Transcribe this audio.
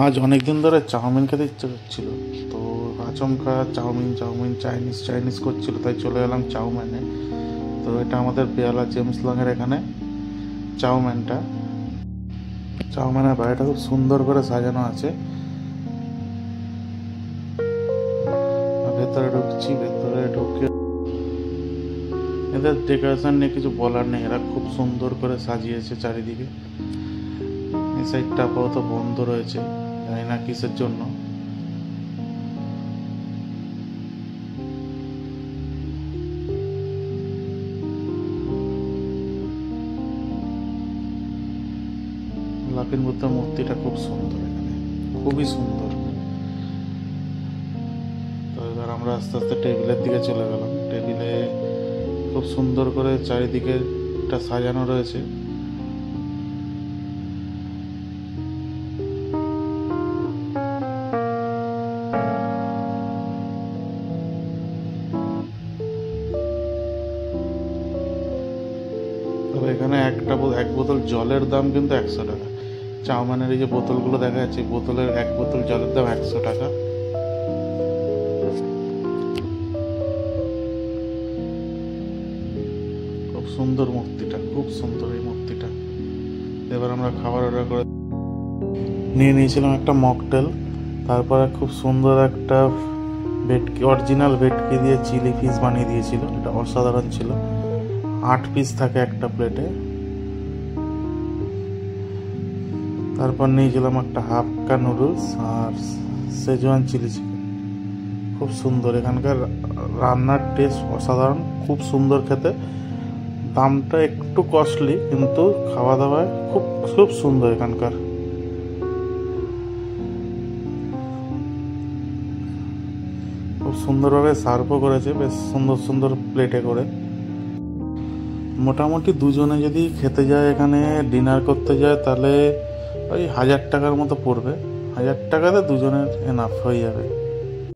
আজ অনেক দিন ধরে চাউমিন খেতে ইচ্ছে করছিল, তো আচমকা চাউমিন চাইনিজ করছিল, তাই চলে এলাম চাউমিনে। তো এটা আমাদের বেহালা জেমস লংয়ের এখানে চাউমিনের বাড়িটা খুব সুন্দর করে সাজানো আছে। ভেতরে ঢুকে এদের ডেকোরেশন নিয়ে কিছু বলার নেই, এরা খুব সুন্দর করে সাজিয়েছে চারিদিকে। এই সাইডটা আপাতত বন্ধ রয়েছে, জানি না কিসের জন্য। লাফিং বুদ্ধের মূর্তিটা খুব সুন্দর, এখানে খুবই সুন্দর। তো এবার আমরা আস্তে আস্তে টেবিলের দিকে চলে গেলাম। টেবিলে খুব সুন্দর করে চারিদিকে সাজানো রয়েছে। তবে এখানে এক বোতল জলের দাম কিন্তু 100 টাকা। চাউমিনের এই যে বোতলগুলো দেখা যাচ্ছে, বোতলের এক বোতল জলের দাম 100 টাকা। খুব সুন্দর মূর্তিটা, খুব সুন্দর এই মূর্তিটা। এবার আমরা খাবার অর্ডার করে নিয়েছিলাম একটা মকটেল, তারপরে খুব সুন্দর একটা অরিজিনাল ভেটকি দিয়ে চিলি ফিশ বানিয়ে দিয়েছিল, এটা অসাধারণ ছিল। 8 পিস থাকে একটা প্লেটে। তারপর নিয়েছিলাম একটা হাক্কা নুডলস আর সেজওয়ান চিলি চিকেন। খুব সুন্দর, এখানকার রান্নার টেস্ট অসাধারণ, খুব সুন্দর খেতে। দামটা একটু কস্টলি, কিন্তু খাওয়া দাওয়ায় খুব খুব সুন্দর। এখানকার খুব সুন্দরভাবে সার্ভও করেছে, বেশ সুন্দর সুন্দর প্লেটে করে। মোটামুটি দুজনে যদি খেতে যায়, এখানে ডিনার করতে যায়, তাহলে ওই 1000 টাকার মতো পড়বে। 1000 টাকাতে দুজনের এনাফ হয়ে যাবে।